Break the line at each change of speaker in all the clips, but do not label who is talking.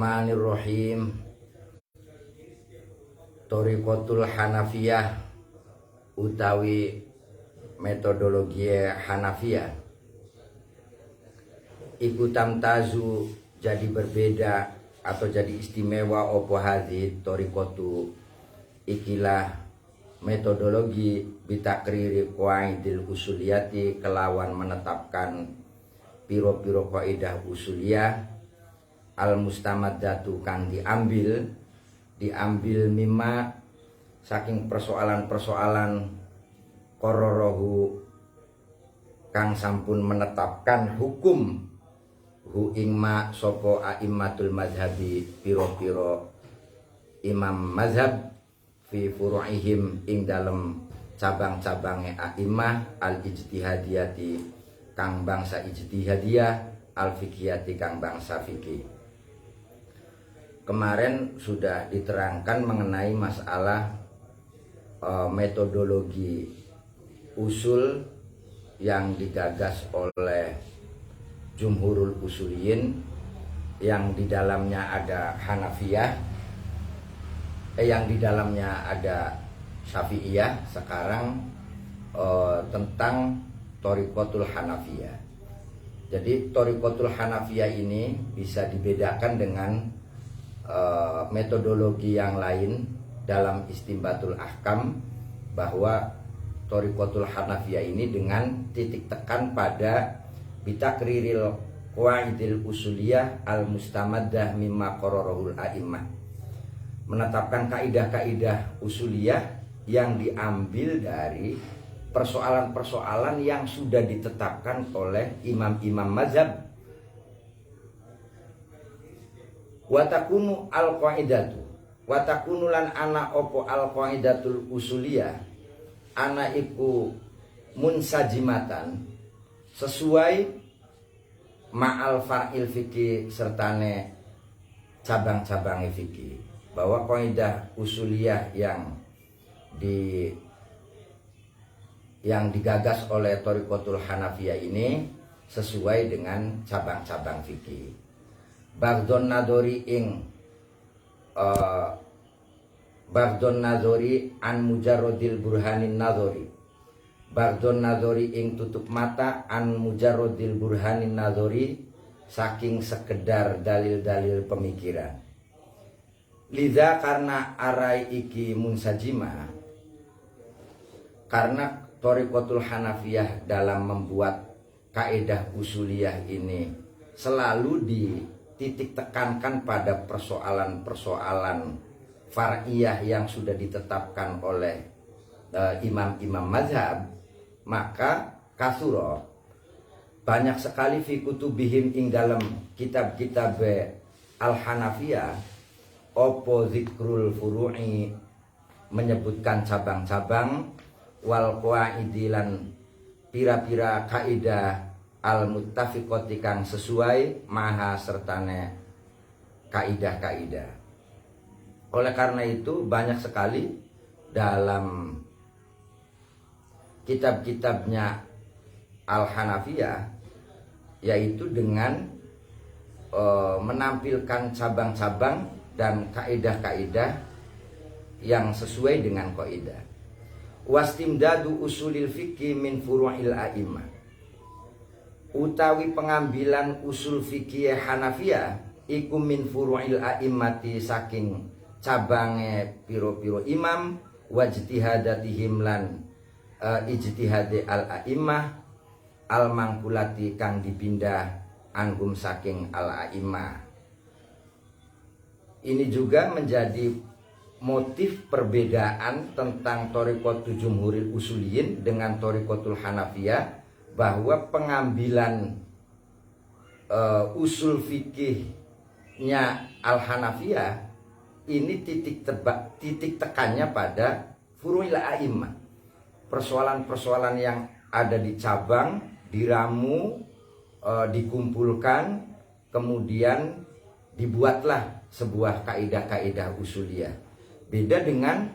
Bismillahirrahmanirrahim. Thariqatul Hanafiyah utawi metodologi Hanafiyah iku tamtazu jadi berbeda atau jadi istimewa opo hadhi thariqatu ikilah metodologi bitakriri qaidil usuliyati kelawan menetapkan piro-piro kaidah usuliyah al mustamaddatu kang diambil mimma saking persoalan-persoalan qararahu kang sampun menetapkan hukum hu ingma sapa aimmatul mazhabi piro-piro imam mazhab fi furu'ihim ing dalem cabang-cabange a'immah al ijtihadiyati kang bangsa ijtihadiyah al fiqhiyati kang bangsa fikih. Kemarin sudah diterangkan mengenai masalah metodologi usul yang digagas oleh Jumhurul Usuliyin yang di dalamnya ada Hanafiyah, yang di dalamnya ada Syafi'iyah. Sekarang tentang Thariqatul Hanafiyah. Jadi Thariqatul Hanafiyah ini bisa dibedakan dengan metodologi yang lain dalam istimbatul ahkam, bahwa Thariqatul Hanafiyah ini dengan titik tekan pada bitakriril qaidil usuliyah al mustamaddah mimma qararahul a'immah, menetapkan kaidah-kaidah usuliyah yang diambil dari persoalan-persoalan yang sudah ditetapkan oleh imam-imam mazhab. Watakunu al-qaidatu, watakunu lan ana opo al-qaidatul usuliyah, ana iku munsajimatan sesuai ma'al fa'il fikih sertane cabang-cabang fikih, bahwa kaidah usuliyah yang digagas oleh Thariqatul Hanafiyah ini sesuai dengan cabang-cabang fikih. Bardon nadori ing bardon nadori an mujarrodil burhanin nadori, bardon nadori ing tutup mata an mujarrodil burhanin nadori saking sekedar dalil-dalil pemikiran. Liza karena arai iki munsajima, karena Thariqatul Hanafiyah dalam membuat kaidah usuliyah ini selalu dititik tekankan pada persoalan-persoalan far'iyah yang sudah ditetapkan oleh imam-imam mazhab, maka kasuro banyak sekali fi kutubihim ing dalam kitab-kitab al-Hanafiyah opo zikrul furu'i menyebutkan cabang-cabang wal qaidilan pira-pira kaidah al-muttafiqati kang sesuai maha sertane kaidah-kaidah. Oleh karena itu banyak sekali dalam kitab-kitabnya Al-Hanafiyah yaitu dengan menampilkan cabang-cabang dan kaidah-kaidah yang sesuai dengan kaidah. Wastimdadu usulil fikih min furu'il a'immah, utawi pengambilan usul fikih Hanafiyah iku min furu'il a'immati saking cabange piro-piro imam wajtihadatihim lan ijtihade al a'immah al mangkulati kang dipindah anggum saking al a'immah. Ini juga menjadi motif perbedaan tentang Thariqatul Jumhuril Usuliyin dengan Thariqatul Hanafiyah, bahwa pengambilan usul fikihnya Al-Hanafiyah ini titik tekannya pada furu'il a'immah, persoalan-persoalan yang ada di cabang diramu, dikumpulkan, kemudian dibuatlah sebuah kaidah-kaidah usuliyah. Beda dengan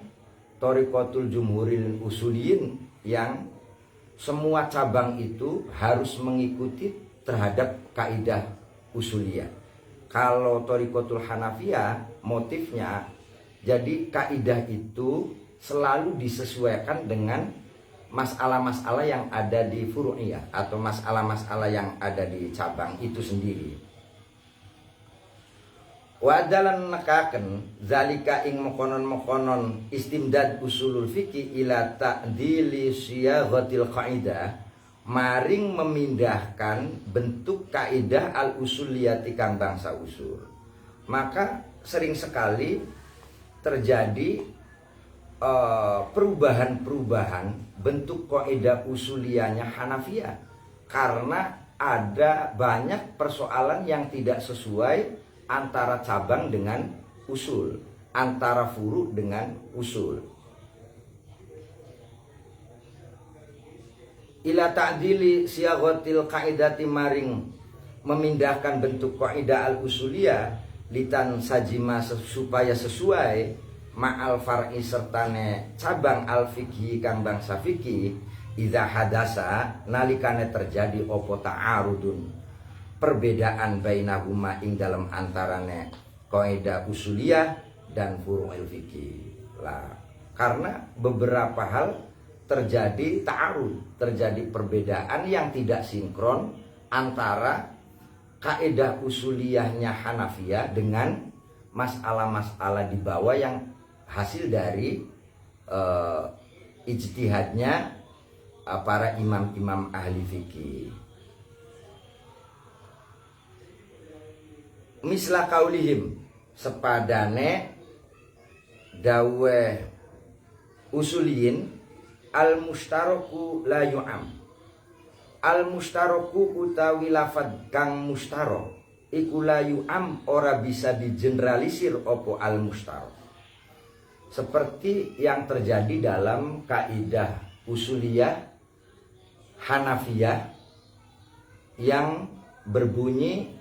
Thariqatul Jumhuril Usuliyin yang semua cabang itu harus mengikuti terhadap kaidah usuliyah. Kalau Thariqatul Hanafiyah motifnya, jadi kaidah itu selalu disesuaikan dengan masalah-masalah yang ada di furu'iyah atau masalah-masalah yang ada di cabang itu sendiri. Wa dalan nekaken zalika ing mokonon-mokonon istimdad usulul fikih ila ta'dili siyaghatil qaidah, maring memindahkan bentuk kaidah al usuliyati kang bangsa usul. Maka sering sekali terjadi perubahan-perubahan bentuk kaidah usuliyahnya Hanafiyah karena ada banyak persoalan yang tidak sesuai antara cabang dengan usul, antara furu dengan usul. Ila ta'dili siyaghatil qaidati, maring memindahkan bentuk kaidah al-usuliyah litan sajima supaya sesuai ma'al far'i sertane cabang al-fikhi kang bangsa fikih idza hadasa nalikane terjadi opo ta'arudun perbedaan bainahuma ing dalam antarane kaidah usuliyah dan furu'il fikih. Lah, karena beberapa hal terjadi ta'arud, terjadi perbedaan yang tidak sinkron antara kaidah usuliyahnya Hanafiyah dengan masalah-masalah di bawah yang hasil dari ijtihadnya para imam-imam ahli fikih. Misla kaulihim, sepadane dawe usuliyin al mustaraku la yu'am. Al mustaraku utawi lafad kang mustarok iku la yu'am, ora bisa digeneralisir opo al mustarok. Seperti yang terjadi dalam kaidah usuliyah Hanafiyah yang berbunyi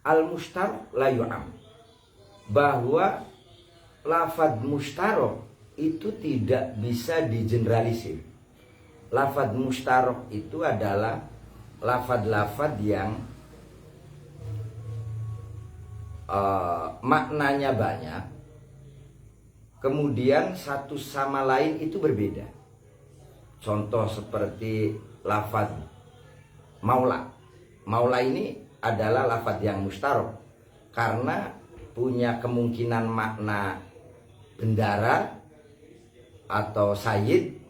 al mustarok la yu'am, bahwa lafad mustarok itu tidak bisa digeneralisir. Lafad mustarok itu adalah lafad-lafad yang maknanya banyak, kemudian satu sama lain itu berbeda. Contoh seperti lafad maula. Maula ini adalah lafad yang mustarok karena punya kemungkinan makna bendara atau sayyid,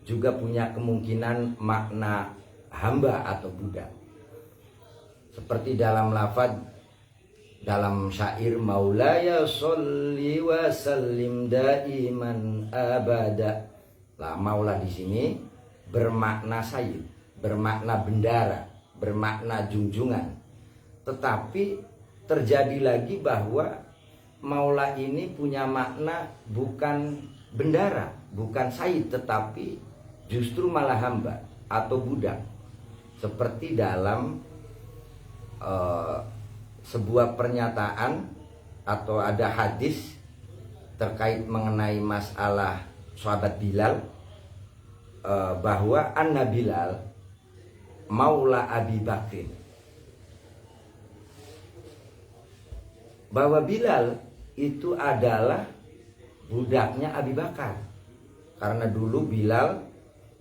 juga punya kemungkinan makna hamba atau budak. Seperti dalam lafaz dalam syair Maulaya sholli wa sallim daiman abada. Lah, maula di sini bermakna sayyid, bermakna bendara, bermakna junjungan. Tetapi terjadi lagi bahwa maula ini punya makna bukan bendara, bukan sayyid, tetapi justru malah hamba atau budak. Seperti dalam sebuah pernyataan atau ada hadis terkait mengenai masalah sahabat Bilal, bahwa anna Bilal maula Abi Bakrin, bahwa Bilal itu adalah budaknya Abi Bakar. Karena dulu Bilal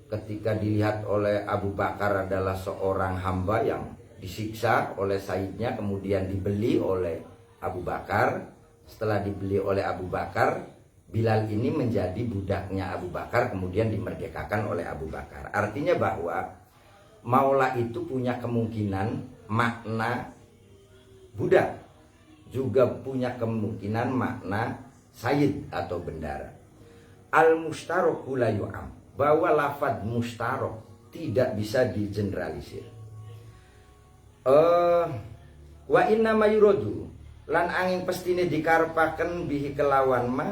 ketika dilihat oleh Abu Bakar adalah seorang hamba yang disiksa oleh sayyidnya, kemudian dibeli oleh Abu Bakar. Setelah dibeli oleh Abu Bakar, Bilal ini menjadi budaknya Abu Bakar, kemudian dimerdekakan oleh Abu Bakar. Artinya bahwa maula itu punya kemungkinan makna budak, juga punya kemungkinan makna sayyid atau bendara. Al-mustaroku la yu'am, bahwa lafad mustarok tidak bisa digeneralisir. Wa inna mayurodu, lan angin pestine dikarepaken bihi kelawan ma.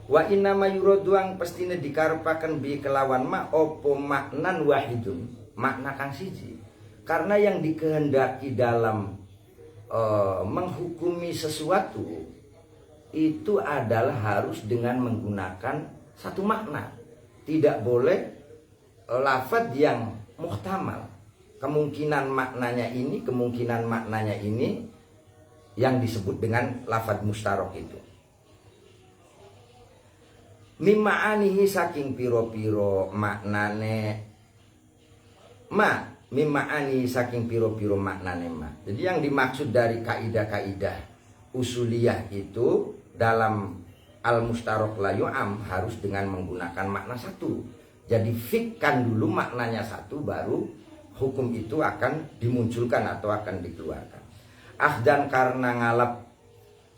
Wa inna mayurodu ang pestine dikarepaken bihi kelawan ma opo maknan wahidun, makna kang siji. Karena yang dikehendaki dalam menghukumi sesuatu itu adalah harus dengan menggunakan satu makna. Tidak boleh lafaz yang muhtamal. Kemungkinan maknanya ini, kemungkinan maknanya ini yang disebut dengan lafadz mustarok itu. Mima'anihi saking piro-piro maknane mima'ani saking piro-piro maknane ma. Jadi yang dimaksud dari kaidah-kaidah usuliyah itu dalam al-mustarok la yu'am harus dengan menggunakan makna satu. Jadi fikkan dulu maknanya satu, baru hukum itu akan dimunculkan atau akan dikeluarkan. Dan karena ngalap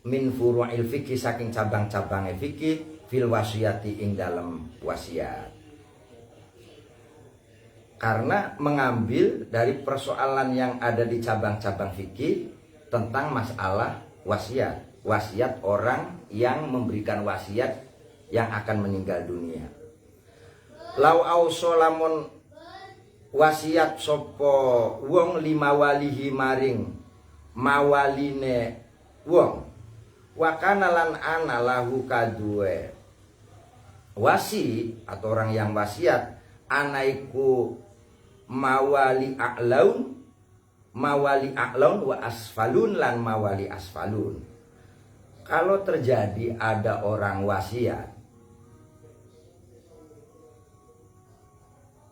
min furu'il fikih saking cabang-cabangnya fikih fil wasiyati ing dalam wasiat. Karena mengambil dari persoalan yang ada di cabang-cabang fikih tentang masalah wasiat. Wasiat orang yang memberikan wasiat yang akan meninggal dunia. Lau ausolamun wasiat sopo wong lima walihi maring mawaline wong wakanalan ana lahu kadue wasi atau orang yang wasiat anaiku mawali a'laun wa asfalun lan mawali asfalun. Kalau terjadi ada orang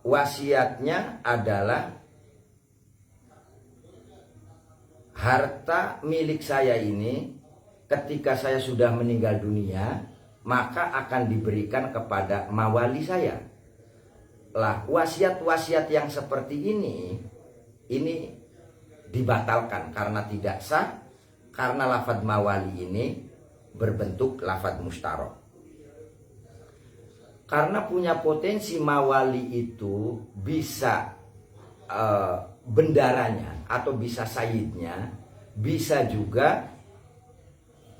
wasiatnya adalah harta milik saya ini ketika saya sudah meninggal dunia maka akan diberikan kepada mawali saya. Lah wasiat-wasiat yang seperti ini dibatalkan karena tidak sah, karena lafadz mawali ini berbentuk lafadz mustarok. Karena punya potensi mawali itu bisa bendaranya atau bisa sayidnya, bisa juga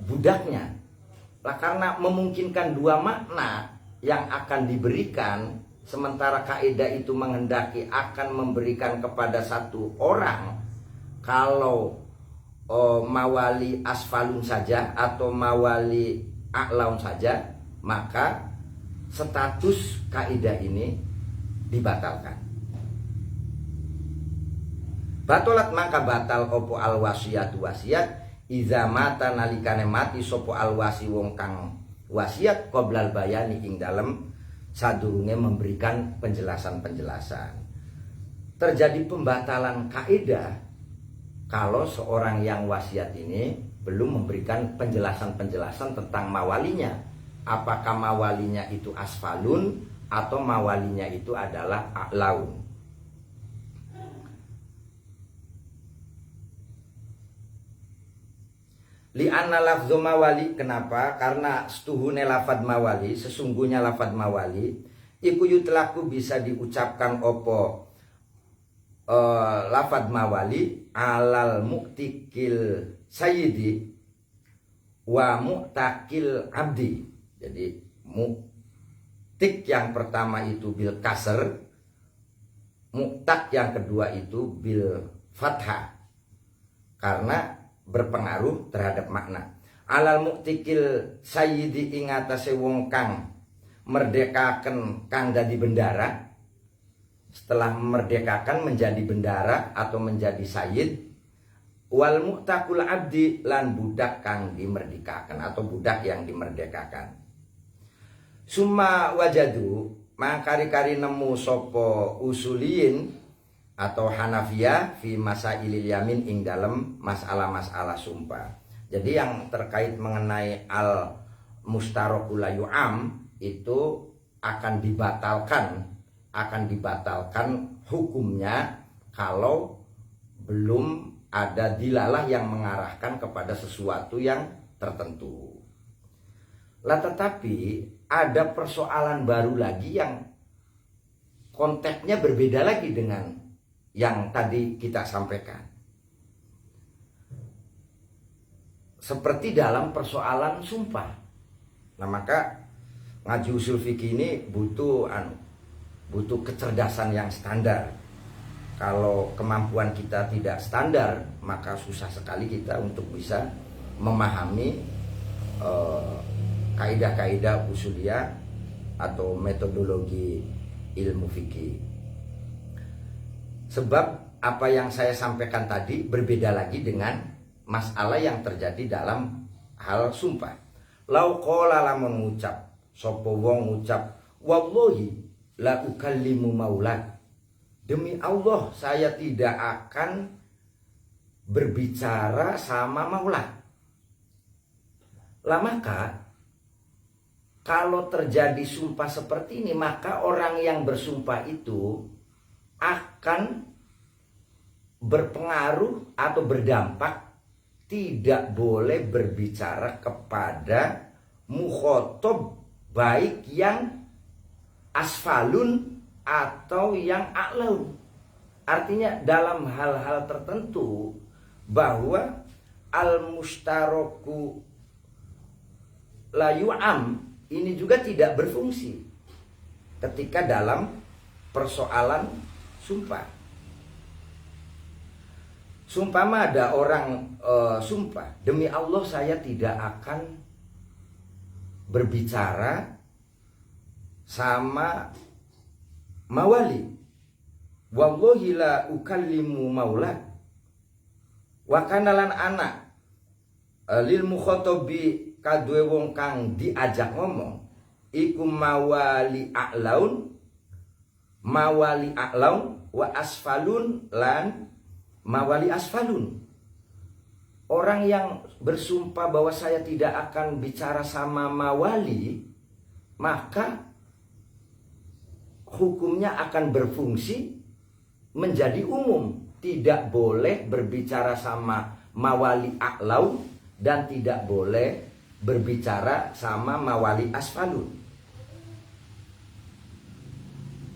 budaknya. Lah karena memungkinkan dua makna yang akan diberikan, sementara kaidah itu menghendaki akan memberikan kepada satu orang, kalau mawali asfalun saja atau mawali a'laun saja, maka status kaidah ini dibatalkan. Batolat maka batal opo al wasiat iza mata nalikane mati sopo al wasi wong kang wasiat qoblal bayani ing dalem sadurunge memberikan penjelasan-penjelasan. Terjadi pembatalan kaidah kalau seorang yang wasiat ini belum memberikan penjelasan-penjelasan tentang mawalinya. Apakah mawalinya itu asfalun atau mawalinya itu adalah a'laun. Li'anna lafzu mawali, kenapa? Karena setuhune lafad mawali, sesungguhnya lafad mawali iku yutlaku bisa diucapkan opo lafad mawali alal muktikil sayyidi wa muktakil abdi. Jadi muktik yang pertama itu bil kasr, muktak yang kedua itu bil fathah, karena berpengaruh terhadap makna. Alal muktikil sayyidi ing atase wong kang merdekaken kang dadi bendara. Setelah memerdekakan menjadi bendara atau menjadi sayyid. Wal muktakul abdi lan budak kang dimerdekakan atau budak yang dimerdekakan. Summa wajadu makari-kari nemu sopo usuliyin atau Hanafiyah fi masailil yamin ing dalam masalah-masalah sumpah. Jadi yang terkait mengenai al mustarokul la yu'am itu akan dibatalkan hukumnya kalau belum ada dilalah yang mengarahkan kepada sesuatu yang tertentu. Lah tetapi ada persoalan baru lagi yang konteksnya berbeda lagi dengan yang tadi kita sampaikan. Seperti dalam persoalan sumpah. Nah maka ngaji usul fikih ini butuh kecerdasan yang standar. Kalau kemampuan kita tidak standar, maka susah sekali kita untuk bisa memahami kaidah-kaidah usuliyah atau metodologi ilmu fikih. Sebab apa yang saya sampaikan tadi berbeda lagi dengan masalah yang terjadi dalam hal sumpah. Lau qala lamun ngucap sapa wong ngucap wallahi la ukallimu maulak, demi Allah saya tidak akan berbicara sama maula. Lah maka kalau terjadi sumpah seperti ini, maka orang yang bersumpah itu akan berpengaruh atau berdampak tidak boleh berbicara kepada mukhotob, baik yang asfalun atau yang a'laun. Artinya dalam hal-hal tertentu bahwa al-mustaroku la yu'am ini juga tidak berfungsi ketika dalam persoalan sumpah. Sumpama ada orang sumpah, demi Allah saya tidak akan berbicara sama mawali, wallahi la ukallimu maula, wa kanalan anak lil mukhotobi kadue wong kang diajak ngomong iku mawali a'laun wa asfalun lan mawali asfalun. Orang yang bersumpah bahwa saya tidak akan bicara sama mawali, maka hukumnya akan berfungsi menjadi umum. Tidak boleh berbicara sama mawali a'laun dan tidak boleh berbicara sama mawali asfalun.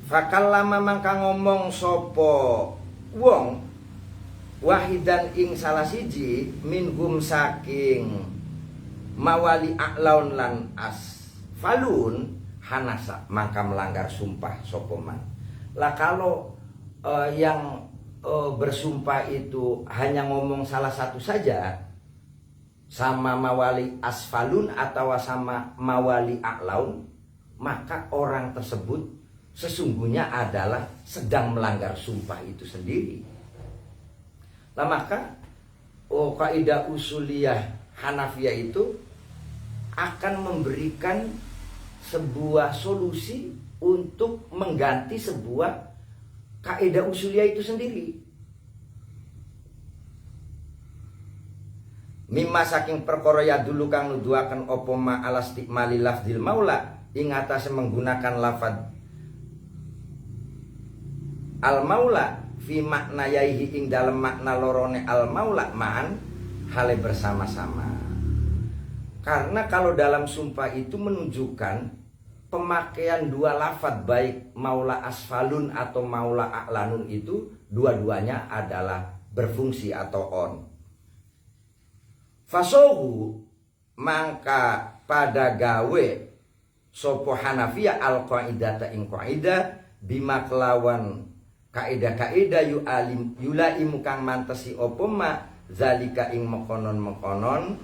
Fakallama mangka ngomong sopo wong wahidan ing salah siji minhum saking mawali a'laun lan asfalun hanasa maka melanggar sumpah sopoman. Lah kalau yang bersumpah itu hanya ngomong salah satu saja, sama mawali asfalun atau sama mawali a'laun, maka orang tersebut sesungguhnya adalah sedang melanggar sumpah itu sendiri. Nah maka kaidah usuliyah Hanafiyah itu akan memberikan sebuah solusi untuk mengganti sebuah kaidah usuliyah itu sendiri. Mimma saking perkara ya dulu kang nuduhaken apa ma alastikmali lafzil maula ing atase menggunakan lafaz al maula fi makna yaihi ing dalam makna lorone al maula ma'an hale bersama-sama. Karena kalau dalam sumpah itu menunjukkan pemakaian dua lafaz baik maula asfalun atau maula a'lanun itu dua-duanya adalah berfungsi atau on. Fasohu mangka pada gawe sopo Hanafiyah al qaidata ing qaidah bima kelawan kaidah-kaidah yulaimu kang mantesi opo ma zalika ing mekonon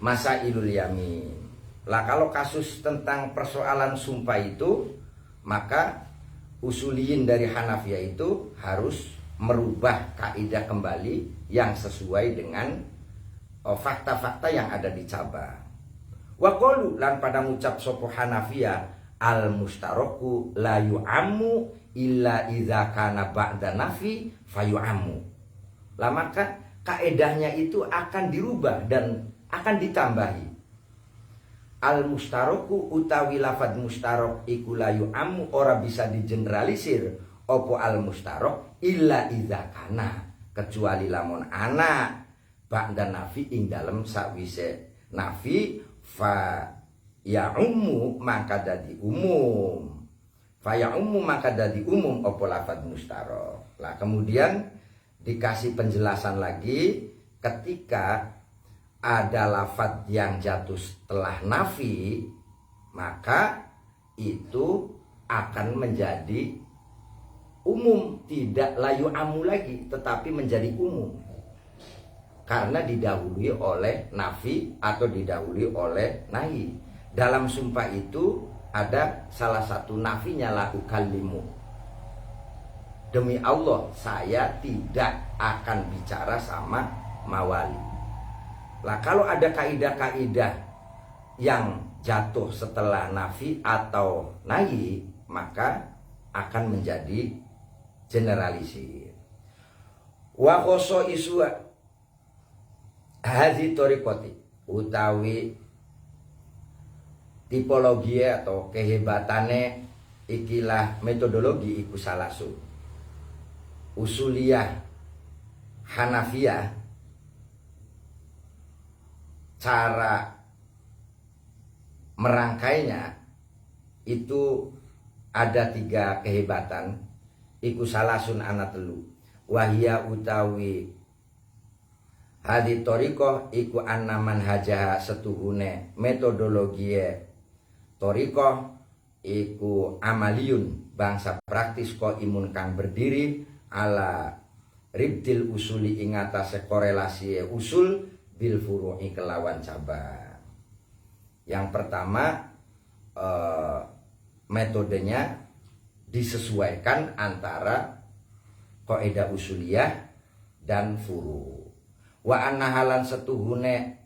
masailul yamin. Lah kalau kasus tentang persoalan sumpah itu, maka usuliyin dari Hanafiyah itu harus merubah kaidah kembali yang sesuai dengan fakta-fakta yang ada di cabang. Wa qalu lan pada ngucap sopo Hanafiyah al mustaroku la yu'ammu illa idza kana ba'da nafi fayu'ammu. Lah maka kaedahnya itu akan dirubah dan akan ditambahi. Al mustaroku utawi lafad mustarok iku la yu'ammu ora bisa digeneralisir opo al mustarok illa idza kana kecuali lamun ana ba'da nafi ing dalem sakwise nafi fa ya ummu maka dadi umum. Fa ya ummu maka dadi umum opo lafad mustarok. Lah kemudian dikasih penjelasan lagi ketika ada lafad yang jatuh setelah nafi, maka itu akan menjadi umum, tidak layu amu lagi tetapi menjadi umum karena didahului oleh nafi atau didahului oleh nahi. Dalam sumpah itu ada salah satu nafinya la ukallimu, demi Allah saya tidak akan bicara sama mawali. Lah kalau ada kaidah-kaidah yang jatuh setelah nafi atau nahi, maka akan menjadi generalisir. Wa khoso isu hadhi tariqati, utawi tipologi atau kehebatane ikilah metodologi iku salasu. Usuliyah Hanafiyah, cara merangkainya itu ada 3 kehebatan. Iku salasun ana telu. Wahia utawi hadi torikoh iku annaman hajaha setuhune metodologi torikoh iku amaliyun bangsa praktis ko imun kang berdiri ala ribdil usuli ing atase korelasi usul bil furu'i kelawan cabang. Yang pertama metodenya disesuaikan antara kaidah usuliyah dan furu. Wa anna halan setuhune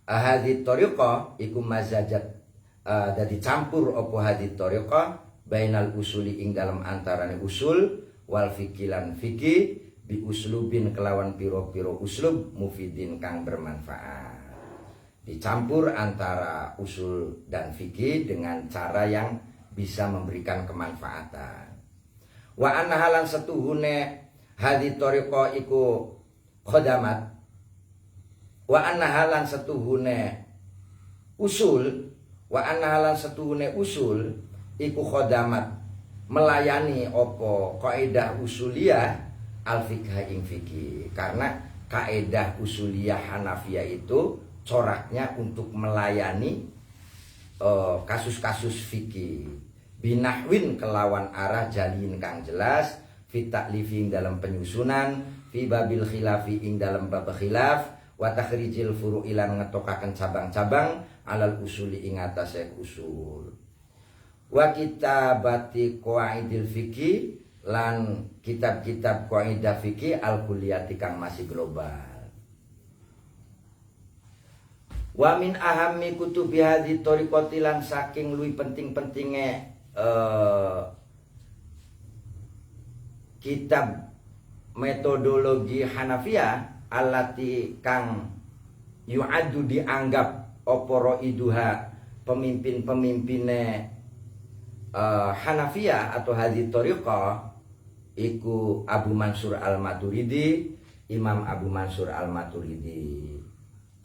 hadits thariqah iku mazajat dadi campur apa hadits thariqah bainal usuli ing dalam antarane usul wal fikilan fikih bi uslubin kelawan piro-piro uslub mufidin kang bermanfaat. Dicampur antara usul dan fikih dengan cara yang bisa memberikan kemanfaatan. Wa anna halan setuhune hadits thariqah iku khodamat. Wa anna halan setuhune usul, wa anna halan setuhune usul iku khodamat melayani opo kaidah usuliyah al-fiqh ing fikih. Karena kaidah usuliyah Hanafiyah itu coraknya untuk melayani kasus-kasus fikih binahwin kelawan arah jalin kang jelas fi ta'lifin dalam penyusunan fi babil khilafi ing dalam bab khilaf wa takhrijil furu'ilan ngetokaken cabang-cabang alal usuli ing atase usul wa kitabati qawaidil fikih lan kitab-kitab kaidah fikih al-kulliyati kang masih global. Wa min ahammi kutubi hadits thariqati lan saking luwih penting-pentinge kitab metodologi Hanafiyah allati kang yu'addu dianggap oporo iduha pemimpin-pemimpine Hanafiyah atau hadits thariqah iku Abu Mansur Al-Maturidi, Imam Abu Mansur Al-Maturidi.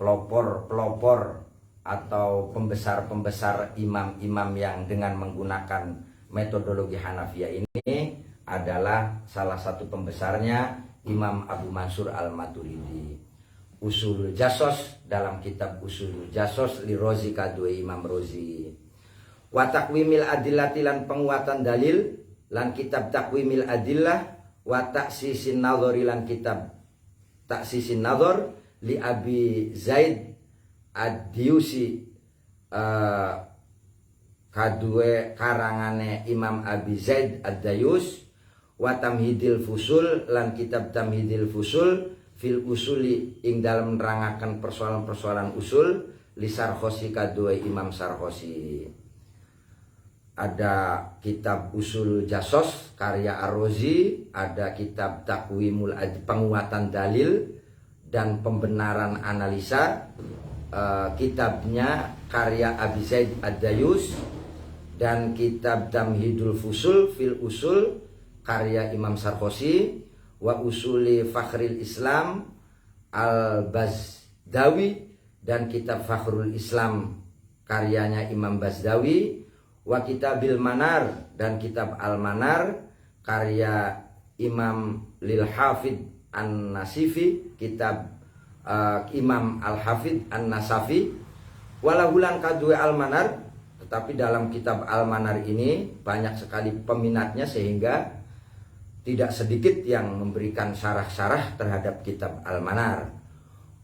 Pelopor atau pembesar-pembesar imam-imam yang dengan menggunakan metodologi Hanafiyah ini adalah salah satu pembesarnya Imam Abu Mansur Al-Maturidi. Usulul Jasos, dalam kitab Usulul Jasos li Rozi kadue Imam Rozi. Wa taqwimil adillati lan penguatan dalil lan kitab Taqwimil Adillah wa Taksisin Nadhari lan kitab Taksisin Nadhar li Abi Zaid Ad-Diyusi kadue karangane Imam Abi Zaid Ad-Dayus wa Tamhidil Fusul lan kitab Tamhidil Fusul fil usuli ing dalam nerangaken persoalan-persoalan usul li Sarkhosi kadue Imam Sarkhosi. Ada kitab Usul Jasos karya Ar-Razi, ada kitab Taqwimul penguatan dalil dan pembenaran analisa, kitabnya karya Abi Zaid Ad-Dayus, dan kitab Tamhidul Fusul fil Usul karya Imam Sarkhosi, wa Usuli Fakhril Islam Al-Bazdawi, dan kitab Fakhrul Islam karyanya Imam Bazdawi, wa Kitabil Manar, dan kitab Al-Manar karya Imam Lil Hafid An-Nasifi, kitab Imam Al-Hafid An-Nasafi. Walahulan kadue Al-Manar, tetapi dalam kitab Al-Manar ini banyak sekali peminatnya sehingga tidak sedikit yang memberikan syarah-syarah terhadap kitab Al-Manar.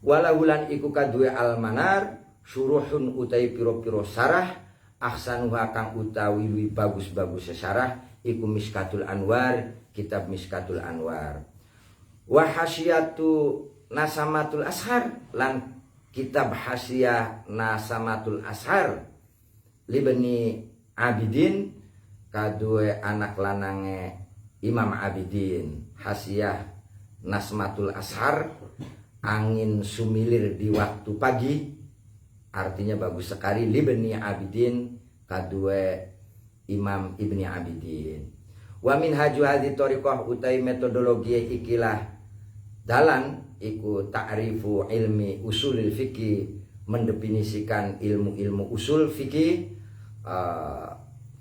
Walahulan iku kadue Al-Manar syuruhun utai piro-piro syarah ahsanuha kang utawi wi bagus-bagus syarah iku Miskatul Anwar, kitab Miskatul Anwar. Wa hasyatu Nasamatul Ashar lan kitab Hasyiah Nasamatul Ashar libni Abidin kadue anak lanange Imam Abidin. Hasyiah Nasmatul Ashar, angin sumilir di waktu pagi, artinya bagus sekali. Libni Abidin kadue Imam Ibni Abidin. Wa min haju hadhi tariqah utai metodologi ikilah dalan iku ta'rifu ilmi usulil fikih, mendefinisikan ilmu-ilmu usul fikih,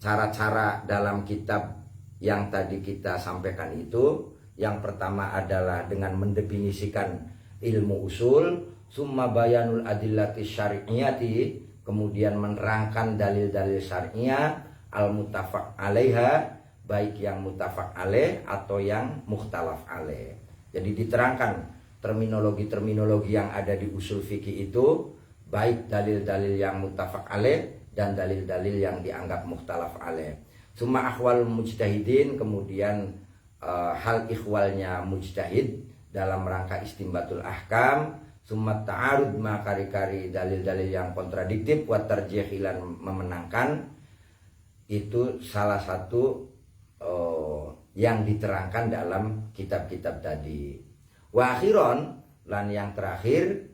cara-cara dalam kitab yang tadi kita sampaikan itu. Yang pertama adalah dengan mendefinisikan ilmu usul, summa bayanul adillati syar'iyyati, kemudian menerangkan dalil-dalil syariah al muttafaq alaiha, baik yang muttafaq alaih atau yang mukhtalaf alaih. Jadi diterangkan terminologi-terminologi yang ada di usul fikih itu, baik dalil-dalil yang muttafaq alaih dan dalil-dalil yang dianggap mukhtalaf alaih. Summa ahwal mujtahidin, kemudian hal ikhwalnya mujtahid dalam rangka istimbatul ahkam. Summa ta'arud ma kari-kari, dalil-dalil yang kontradiktif, wa tarjihilan, memenangkan. Itu salah satu yang diterangkan dalam kitab-kitab tadi. Wa akhiron, lan yang terakhir,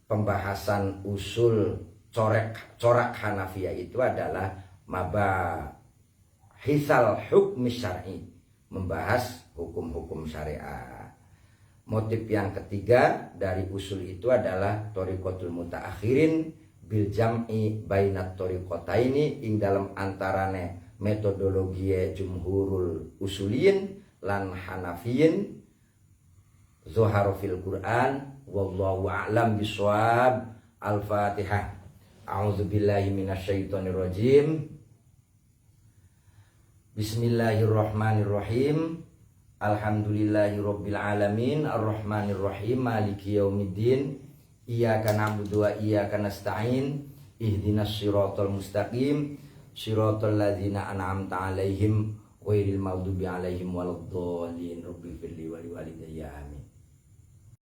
pembahasan usul corak Hanafiyah itu adalah mabahisal hukmi syar'i, membahas hukum-hukum syariah. Motif yang ketiga dari usul itu adalah thoriqatul mutaakhirin bil jam'i bainat thoriqataini, ing dalam antarane metodologi jumhurul usuliyin lan hanafiyin zuharu fil Quran, wallahu a'lam bishawab. Al-Fatihah. A'udzubillahi minasyaitonirrajim. Bismillahirrahmanirrahim. Alhamdulillahirabbil alamin, arrahmanirrahim, maliki yaumiddin. Iyyaka na'budu wa iyyaka nasta'in. Ihdinas siratal mustaqim, siratal ladzina an'amta 'alaihim ghairil maghdubi 'alaihim waladdallin. Rabbil firli wa liwalidayya amin.